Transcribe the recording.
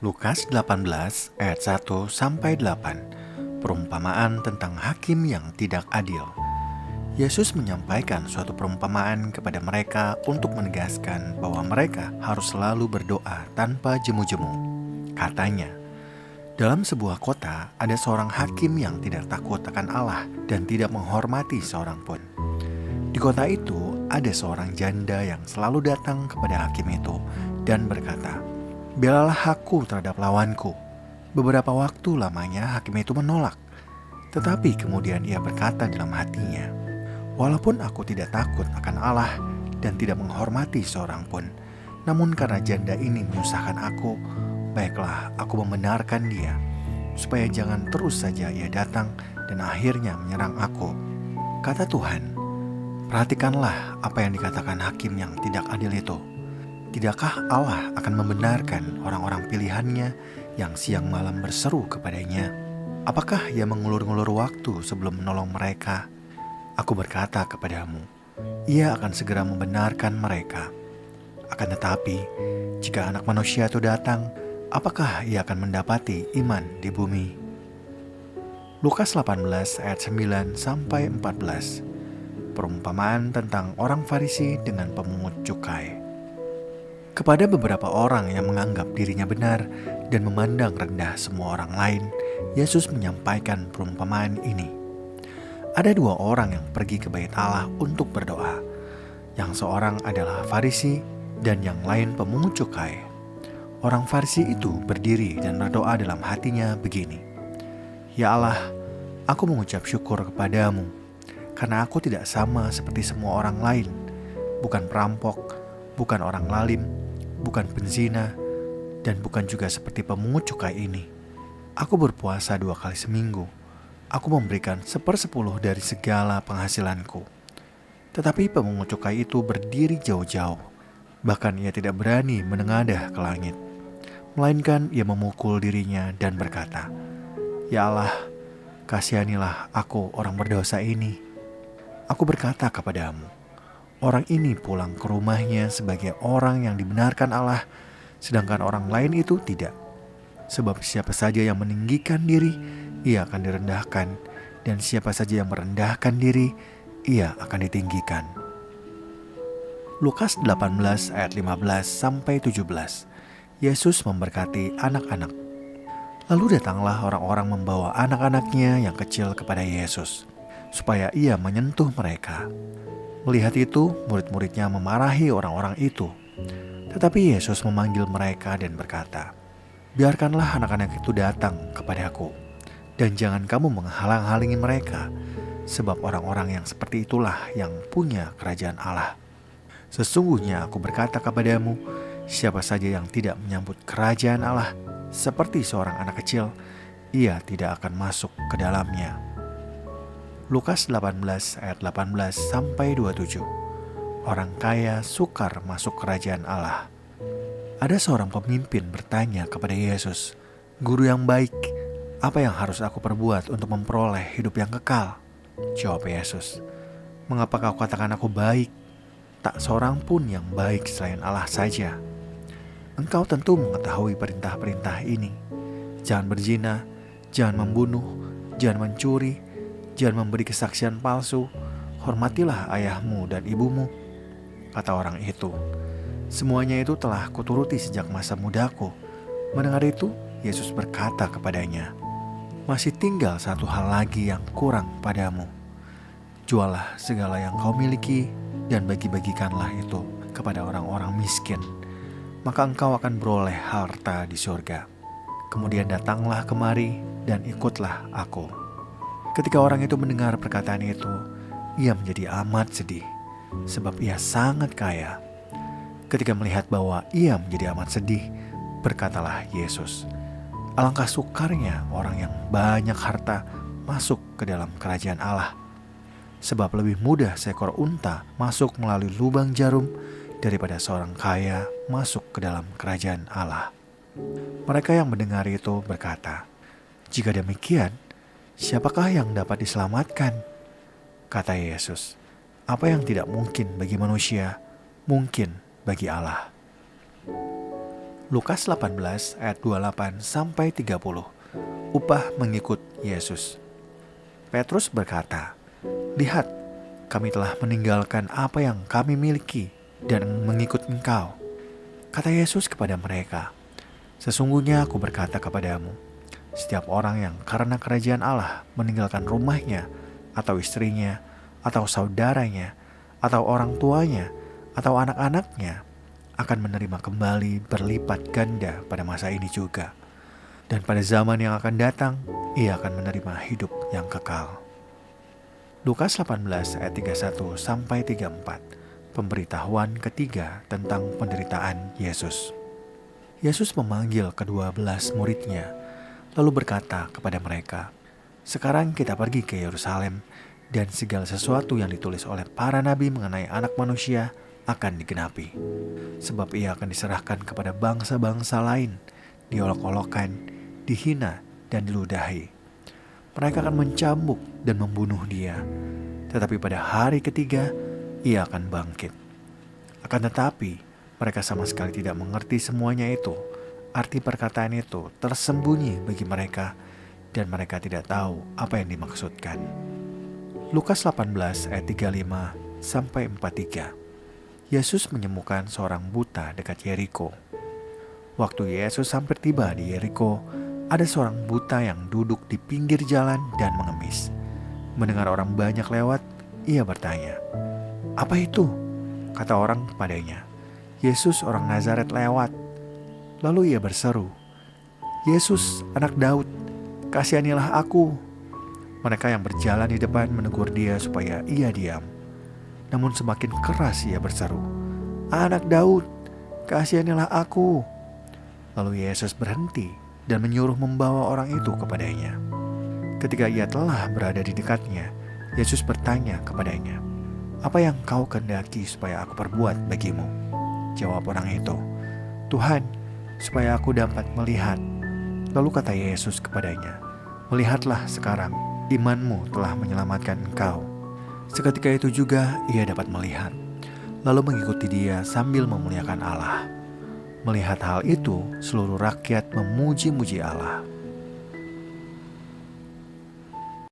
Lukas 18 ayat 1-8. Perumpamaan tentang hakim yang tidak adil. Yesus menyampaikan suatu perumpamaan kepada mereka untuk menegaskan bahwa mereka harus selalu berdoa tanpa jemu-jemu. Katanya, dalam sebuah kota ada seorang hakim yang tidak takut akan Allah dan tidak menghormati seorang pun. Di kota itu ada seorang janda yang selalu datang kepada hakim itu dan berkata, "Belalah aku terhadap lawanku." Beberapa waktu lamanya hakim itu menolak. Tetapi kemudian ia berkata dalam hatinya, "Walaupun aku tidak takut akan Allah dan tidak menghormati seorang pun, namun karena janda ini menyusahkan aku, baiklah aku membenarkan dia, supaya jangan terus saja ia datang dan akhirnya menyerang aku." Kata Tuhan, perhatikanlah apa yang dikatakan hakim yang tidak adil itu. Tidakkah Allah akan membenarkan orang-orang pilihannya yang siang malam berseru kepadanya? Apakah ia mengulur-ngulur waktu sebelum menolong mereka? Aku berkata kepadamu, ia akan segera membenarkan mereka. Akan tetapi, jika Anak Manusia itu datang, apakah ia akan mendapati iman di bumi? Lukas 18 ayat 9-14. Perumpamaan tentang orang Farisi dengan pemungut cukai. Kepada beberapa orang yang menganggap dirinya benar dan memandang rendah semua orang lain, Yesus menyampaikan perumpamaan ini. Ada dua orang yang pergi ke bait Allah untuk berdoa. Yang seorang adalah Farisi dan yang lain pemungut cukai. Orang Farisi itu berdiri dan berdoa dalam hatinya begini, "Ya Allah, aku mengucap syukur kepadamu, karena aku tidak sama seperti semua orang lain, bukan perampok, bukan orang lalim, bukan penzina, dan bukan juga seperti pemungut cukai ini. Aku berpuasa 2 kali seminggu. Aku memberikan 1/10 dari segala penghasilanku." Tetapi pemungut cukai itu berdiri jauh-jauh. Bahkan ia tidak berani menengadah ke langit. Melainkan ia memukul dirinya dan berkata, "Ya Allah, kasihanilah aku orang berdosa ini." Aku berkata kepadamu, orang ini pulang ke rumahnya sebagai orang yang dibenarkan Allah, sedangkan orang lain itu tidak. Sebab siapa saja yang meninggikan diri, ia akan direndahkan, dan siapa saja yang merendahkan diri, ia akan ditinggikan. Lukas 18 ayat 15-17. Yesus memberkati anak-anak. Lalu datanglah orang-orang membawa anak-anaknya yang kecil kepada Yesus, supaya ia menyentuh mereka. Melihat itu, murid-muridnya memarahi orang-orang itu. Tetapi Yesus memanggil mereka dan berkata, "Biarkanlah anak-anak itu datang kepadaku, dan jangan kamu menghalang-halangi mereka, sebab orang-orang yang seperti itulah yang punya kerajaan Allah. Sesungguhnya aku berkata kepadamu, siapa saja yang tidak menyambut kerajaan Allah seperti seorang anak kecil, ia tidak akan masuk ke dalamnya." Lukas 18 ayat 18-27. Orang kaya sukar masuk kerajaan Allah. Ada seorang pemimpin bertanya kepada Yesus, "Guru yang baik, apa yang harus aku perbuat untuk memperoleh hidup yang kekal?" Jawab Yesus, "Mengapa kau katakan aku baik? Tak seorang pun yang baik selain Allah saja. Engkau tentu mengetahui perintah-perintah ini. Jangan berzina, jangan membunuh, jangan mencuri, jangan memberi kesaksian palsu, hormatilah ayahmu dan ibumu." Kata orang itu, "Semuanya itu telah kuturuti sejak masa mudaku." Mendengar itu, Yesus berkata kepadanya, "Masih tinggal satu hal lagi yang kurang padamu. Jualah segala yang kau miliki dan bagi-bagikanlah itu kepada orang-orang miskin, maka engkau akan beroleh harta di surga. Kemudian datanglah kemari dan ikutlah aku." Ketika orang itu mendengar perkataan itu, ia menjadi amat sedih, sebab ia sangat kaya. Ketika melihat bahwa ia menjadi amat sedih, berkatalah Yesus, "Alangkah sukarnya orang yang banyak harta masuk ke dalam kerajaan Allah. Sebab lebih mudah seekor unta masuk melalui lubang jarum daripada seorang kaya masuk ke dalam kerajaan Allah." Mereka yang mendengar itu berkata, "Jika demikian, siapakah yang dapat diselamatkan?" Kata Yesus, "Apa yang tidak mungkin bagi manusia, mungkin bagi Allah." Lukas 18 ayat 28 sampai 30. Upah mengikut Yesus. Petrus berkata, "Lihat, kami telah meninggalkan apa yang kami miliki dan mengikut Engkau." Kata Yesus kepada mereka, "Sesungguhnya aku berkata kepadamu, setiap orang yang karena kerajaan Allah meninggalkan rumahnya, atau istrinya, atau saudaranya, atau orang tuanya, atau anak-anaknya, akan menerima kembali berlipat ganda pada masa ini juga. Dan pada zaman yang akan datang, ia akan menerima hidup yang kekal." Lukas 18 ayat 31 sampai 34. Pemberitahuan ketiga tentang penderitaan Yesus. Yesus memanggil ke-12 muridnya, lalu berkata kepada mereka, "Sekarang kita pergi ke Yerusalem, dan segala sesuatu yang ditulis oleh para nabi mengenai Anak Manusia akan digenapi. Sebab ia akan diserahkan kepada bangsa-bangsa lain, diolok-olokkan, dihina, dan diludahi. Mereka akan mencambuk dan membunuh dia, tetapi pada hari ketiga ia akan bangkit." Akan tetapi mereka sama sekali tidak mengerti semuanya itu. Arti perkataan itu tersembunyi bagi mereka, dan mereka tidak tahu apa yang dimaksudkan. Lukas 18 ayat 35 sampai 43. Yesus menyembuhkan seorang buta dekat Yeriko. Waktu Yesus hampir tiba di Yeriko, ada seorang buta yang duduk di pinggir jalan dan mengemis. Mendengar orang banyak lewat, ia bertanya, "Apa itu?" Kata orang kepadanya, "Yesus orang Nazaret lewat." Lalu ia berseru, "Yesus, anak Daud, kasihanilah aku." Mereka yang berjalan di depan menegur dia supaya ia diam. Namun semakin keras ia berseru, "Anak Daud, kasihanilah aku." Lalu Yesus berhenti dan menyuruh membawa orang itu kepadanya. Ketika ia telah berada di dekatnya, Yesus bertanya kepadanya, "Apa yang kau kehendaki supaya aku perbuat bagimu?" Jawab orang itu, "Tuhan, supaya aku dapat melihat." Lalu kata Yesus kepadanya, "Melihatlah sekarang, imanmu telah menyelamatkan engkau." Seketika itu juga ia dapat melihat, lalu mengikuti dia sambil memuliakan Allah. Melihat hal itu, seluruh rakyat memuji-muji Allah.